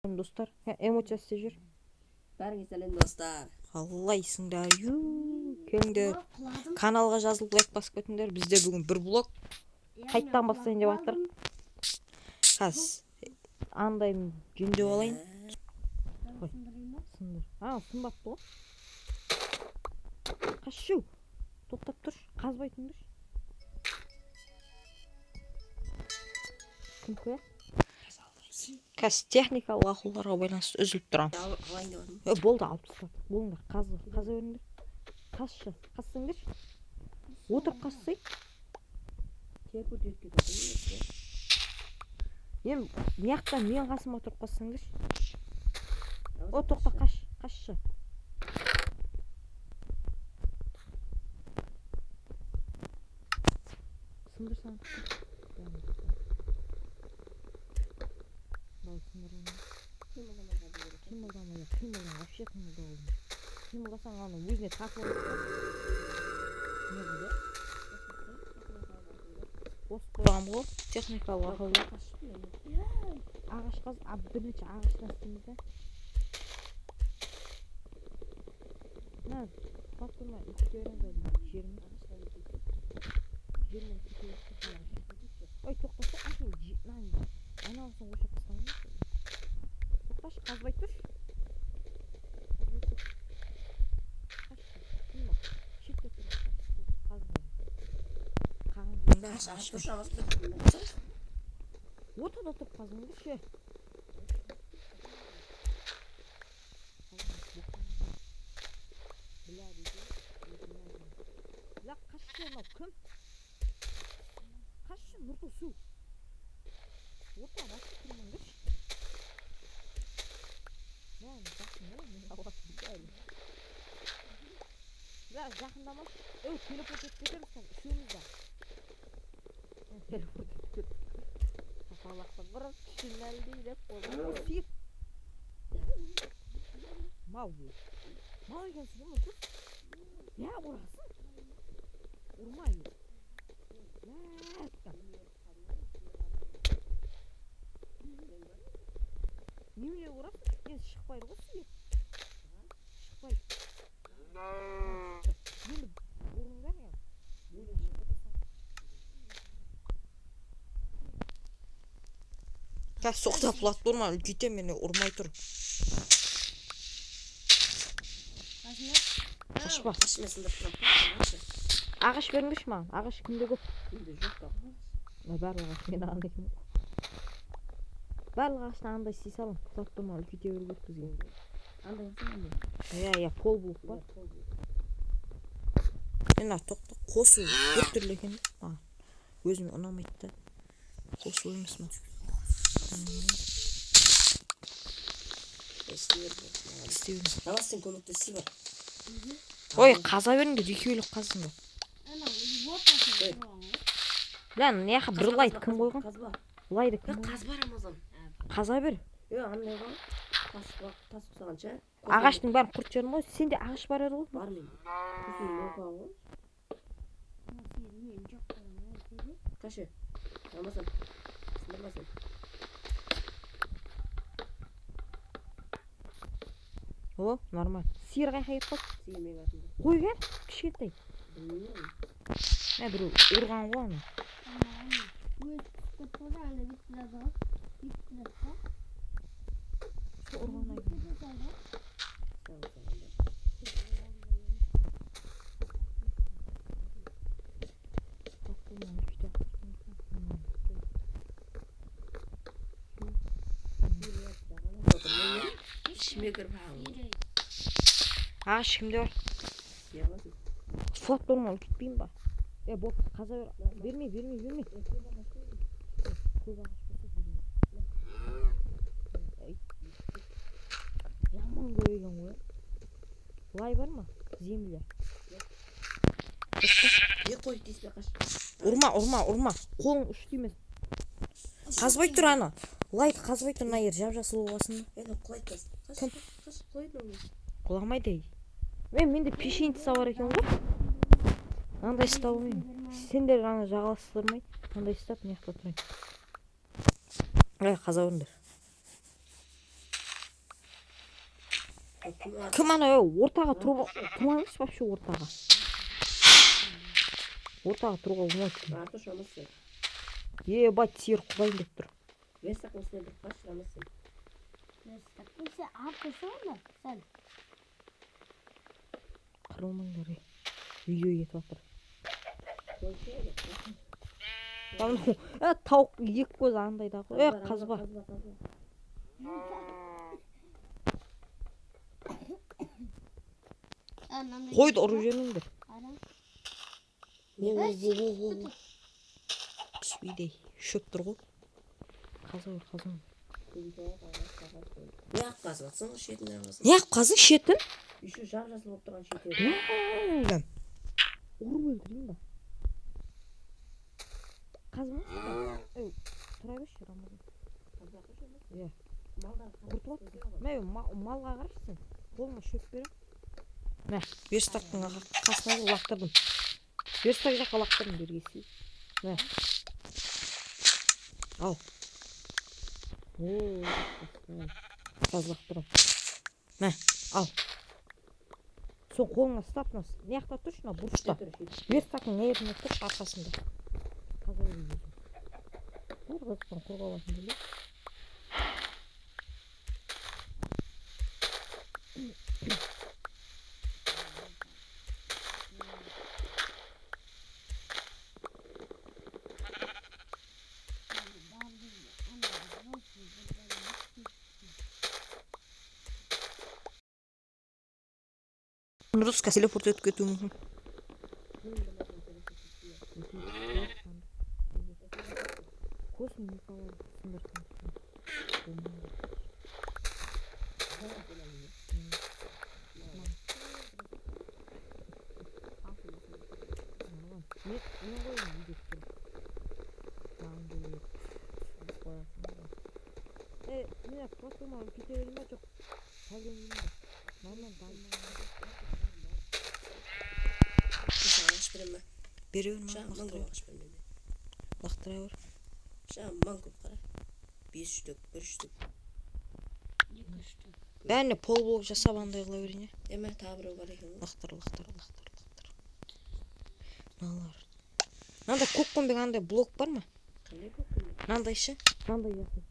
Dostlar, emociyası жүр. Бәріңе сәлем достар. Қалайсыңдар? Келіңдер. Каналға жазылып лайк басып кетіңдер. Бізде бүгін бір блог. Қайттан бастайын деп жатыр. Қазір андай жөндеп алайын. Сындыр. Сынбапты ғой. Қашу. Тоқтап тұр. Қазбайтын тұр. Кім қояды? Қазір техникалық ақауларға байланысты үзіліп тұрамын. Болды, алып тастады. Болыңдар, қаза беріңдер. Қазшы, қазсаңдар. Отырып қазсай. Мияқтан мен қасыма отырып қазсаңдар. Тоқта, қашшы. Сындырсаң. Қимылдама, вообще қимылдау. Қимылдасаң аны өзіне тартып алады. Не болды? Бос қойғам ғой, техникалық ақаулар. Ағаш қаз, бірнеше ағаштан істейміз да. Батырма, үктеріңіз жермен. Ой, тоқтаса, ашын, айналысын қошап қыстаңыз. Тоқташы, қазбай тұр. Ортада тұрып қазыңды ше. Қашшы анау кім? Қашшы нұрды су. Орта басы кірмеңдір. Жақындамаш. Телепорт етіп кетерміз үшеумізді. Телепорт етіп кетіп. Сапалақтың қырып, күшін әлдей деп қолды. Сиып. Мал бұл. Мал екенсің ғой мұнтыз. Ұрасың. Ұрмай. Немене ұрасың? Енді шықпайды ғой сиып. Шықпайды. Енді ұрыңдар ең. Қазір соқтап лат тұрма, үлкейте мені ұрмай тұр. Қашпа. Ағаш бермеш ма? Ағаш кімде көп? Барлық ағаш мен алды екен. Барлық ағашына андай сей салым. Құлап тұрма, үлкейте беру керек бізге. Андай пол болып бар. Мен тоқта қосу бір түрлі екен. Өзіме ұнамайды да. Қосу емес ма? Давастың көмектесі бар. Ой, қаза беріңдер, екеулік қазыңдар. Лән, неяқа бір лайды кім қойған? Лайды кім қойған? Қаз бар Амазон. Қаза бер. Андай ғой. Тас ұқсағанша. Ағаштың бәрін құрт жерін ғой. Сенде ағаш бар еді ғой? Бар мен. Күзін оқыған ғой. Қашы. Амазон. Сындырмасын. О, нормаль. Сиыр қайқа ет қой? Сиыр мен атында. Қой кәр, кішкентай. Біреу ұрған ғой аны. Ағаш кімде бар? Суат тұрмау кетпейін ба? Бұл қаза бермей. Яман көйген ғой. Лай бар ма? Земля. Қой тиіспе қаш. Ұрма. Қолың үшті емес. Қазбай тұр ана. Лайды қазбай тұр найыр жап-жасыл болғасын. Құлайды қаш. Қаш құлайды ой. Құламайды. Менде пешеньтісі бар екен ғой. Андай ұстау мен. Сендер ана жағаластырмай. Андай ұстап, мияқта тұрайын. Қаза өріңдер. Кім ана ортаға тұруға кім алыш вообще ортаға? Ортаға тұруға болмайды. Арту шамасы. Ебать сиыр құлайын деп тұр. Верстактың үстіне бір қаш шамасы. Верстактың үстіне арту шамасы сәл. Қырылмаңдар видео кетіп жатыр. Тауық екі көз андайда ғой. Қазба. Қойды ұрып жемеңдер. Түспейдей шөп тұр ғой. Қаза бер қаза. Неғып қазып атсың шетін арасың? Неғып қазың шетін? Еще жақ жасыл болып тұрған шетін. Ұрып өлтірейін ба? Қазма? Тұра берші Рамазан. Құртып атсың. Малға қарашсың. Қолыңа шөп берем. Мә, верстактың қасына лақтырдым. Верстак жаққа лақтырдым бергесі. Мә. Ал. Қаз лақтырым. Мә, ал. Сол қолыңа ұстап, не жақта тұршы, бұрышта. Верстактың не еріне тұршы арқасында. Қаза берейін. Қызықтан қорға алатын біле. Русская телепорт етіп кетуі мүмкін. Космос Николай сындырсын. Міне просто маған кете берейін ба жоқ? Сәлемейін ба? Нормально бере берме. Лақтыра бер. Ман көп қара. 5 штук, 1 штук. Бәріне пол болып жасап андай қыла берейін. Еме тағы біреу бар екен. Лақтыр. Мынандай көк көмбек андай блок бар ма? Қандай көп көмбек? Мынандай ше? Мынандай жасап.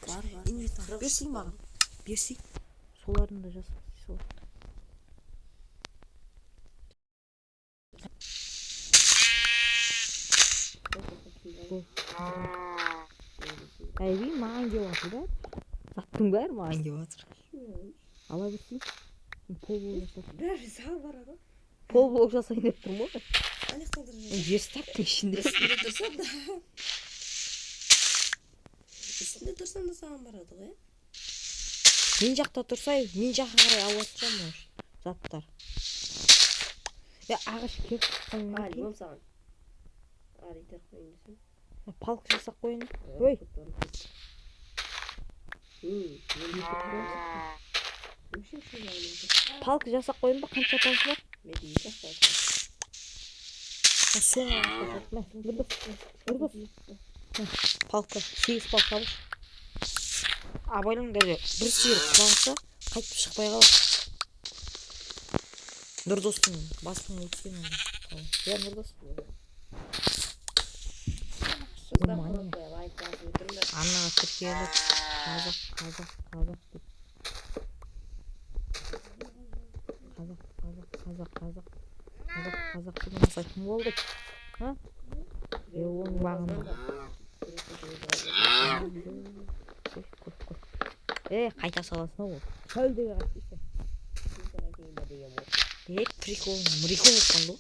Бар. Инвентарь берсей маған. Берсей. Соларын да жасап. Әйби маған кеп жатыр да. Заттың бәрі маған кеп жатыр. Ала берсей. Пол болып жасап. Бәрі сал барады. Пол болып жасайын деп тұрмын ғой. Анықталдыр. Верстактың ішінде. Үстінде тұрсам да саған барады ғой. Мен жақта тұрсай, мен жаққа қарай алып жатсам заттар. Ағаш кеп қойын. Лимон саған. Аритер қойын десем. Палк жасақ қойын. Ой. Палк жасақ қойын ба? Қанша палк бар? Менде 2 палк бар. Соңға палка 8 палк алып. Абайлың дәлі бір сиыр құлағысы қайтып шықпай қалады. Нұрдостың басын өткен анда. Нұрдос. Аннаға тіркеліп қазақ деп. Қазақ деген асайтын болды. Оның бағында. Қайта саласына ол. Шөлдегі қайтпейсің. Прикол, мрикол қалды.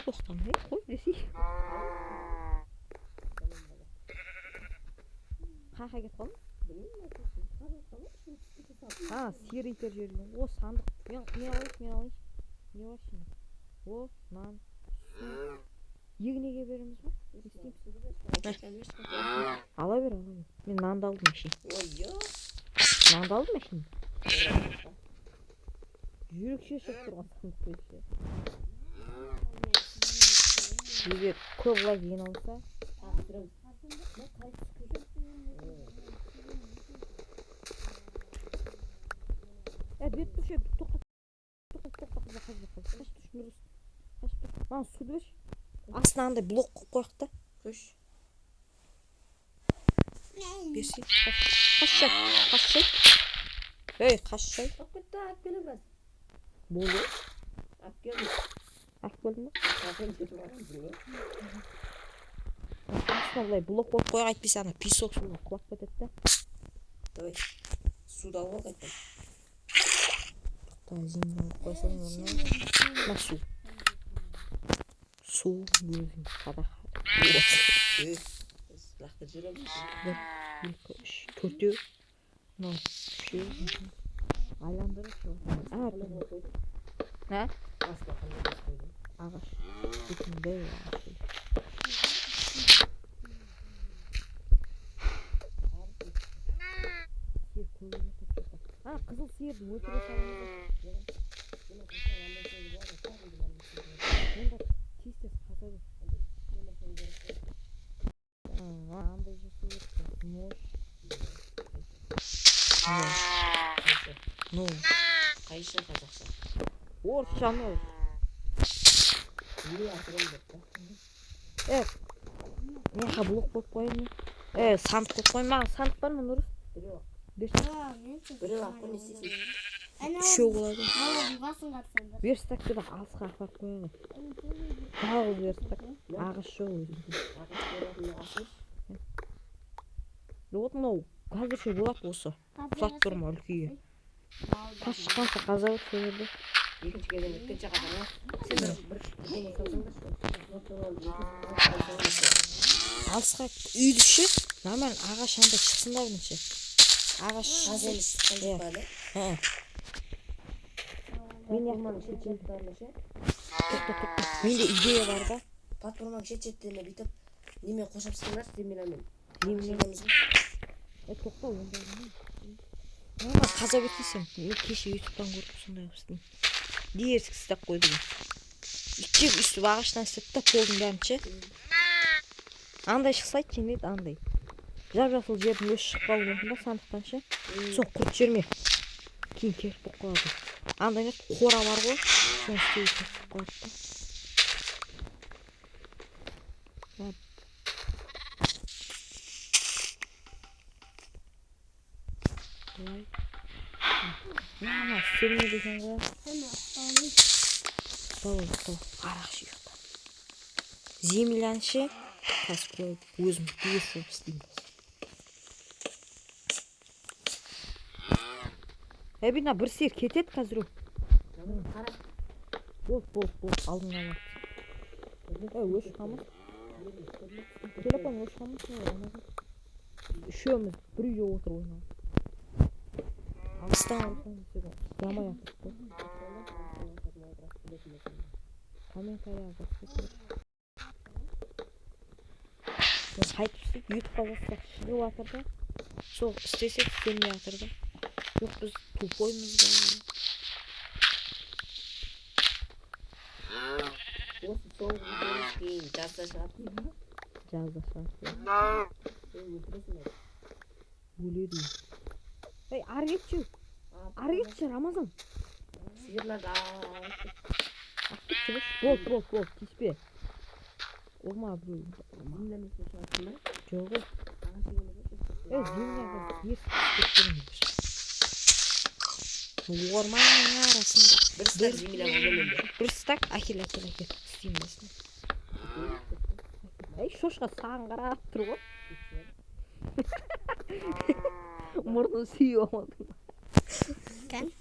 Боқтан, қой десей. Қақа кет қалды? Сиыр итер жерген. О, сандық. Мен алайын. Не var şimdi? O, nan, su. Егінеге береміз ба? Ала бер. Мен нанды алдым әшейін. Нанды алдым әшейін. Жүрекше шығып тұрған сандық қойшы. Егер көп лайк еген алса, Şey tokat. Kaç düşmürüz. Kaç dur. Lan su ver. Aslında андай blok koyup da. Koş. Берсей. Kaçacak. Kaçacak. Hey kaçacak. Bak bitti ak gelemez. Болу. Ak gelmez. Ak bölümü. Zaten kötü var mı? Aslında olay blok koyup koyup aytпайсың ана песок суға құлап кетеді да. Давай. Суды алып ал қайтадан. Та зимнен қойсаң орнына. Мына су. Су өзің қадақ. Вот. Лақтырып жібереміз. 1, 2, 3, 4. Мынау 3. Айландырып шығады. Әртүрлі. Ә? Асла қандай қойдым. Ағаш. Бүтіндей ағаш. Қызыл сиырды өлтіре саламыз. Онда тез қаза бер. Андай жасау керек. Нож. Ну. Қайшы қазақша. Орысша нож. Үйре асырым деп. Меха блок қойып қойын. Сандық қойып қойын. Маған сандық бар ма Нұрыс? Біреу ақы не істейсің? Үшеу болады. Басын қатсаңдар. Верстакты да алысқа апарып қояйық. Жалғыз верстак. Ағаш жоқ өзі. Ағаш беретін асыр. Вот мынау қазірше болады осы. Платформа үлкейе. Тас шыққанша қаза өт сол жерде. Екінші кезең өткенше қатарға. Сен бір бірдеңе салсаңдаршы. Алысқа үйді ше. Нормально ағаш анда шықсын да бірінші. Ағаш Қазір шыққан ба? Мен Платформаның шет-шеттеріне ше. Менде идея бар да. Платформаның шет-шеттеріне бүйтіп немен қосып сыңдаршы демеленмен. Немен? Тоқта онда. Мама қаза өтмесем. Мен кеше ютубтан көріп сондай қыстым. Диерсік істеп қойдым. Итчек үстіп ағаштан істеп та қолдың бәрін ше. Андай шықсайды жемейді андай. Жап-жасыл жердің өз шығып қалуы мүмкін да сандықтан ше. Соң құрт жерме. Кейін керіп болып қалады. Андай емес қора бар ғой. Соны істеуі керіп болып қалады да. Былай. Мама, істелме деген ғой. Стол. Арақ жүйіқта. Земляншы. Тас қойып, өзім бес болып істеймін. Бина бір сиыр кетеді қазір. Қара. Болды. Алдыңа бар. Өш қамыз. Телефон өш қамыз. Үшеуміз бір үйде отыр ойнау. Алыстан алыстан. Ямай атып. Комментария жазып. Қайтып істейік, ютубқа жазсақ шығып жатыр да. Сол істесек істелмей жатыр да. Жоқ біз тупоймыз да. Осы соңғы видеодан кейін жазда шығады ма? Жазда шығады. Өлтіресің бе? Өледі. Ары кетші. Ары кетші, Рамазан. Сиырларды Бол, тиіспе. Olma bu. Dinlemesi şartında. Çok. Zimle bir ormanın arasında. Bir stak zimle bulamıyorum. Bir stak akil. Zimlesin. Şoşka sağın qarap tur ғой. Murnu suyuyor olmadı. Kan?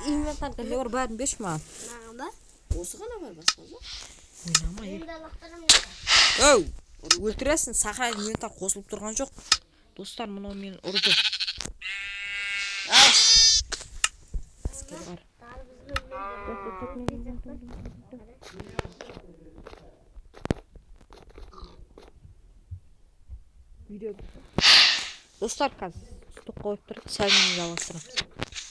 İnventarda ne var bәрін берші маған. Nağında? Осы ғана бар басқа жоқ. Ойнама. Benim de Allah'larım Өлтіресің, сахара инвентар қосылып тұрған жоқ. Достар, мынау мені ұрды. Бар. Достар, қазір сток қойып тұрып, сәлемді жалғастырамыз.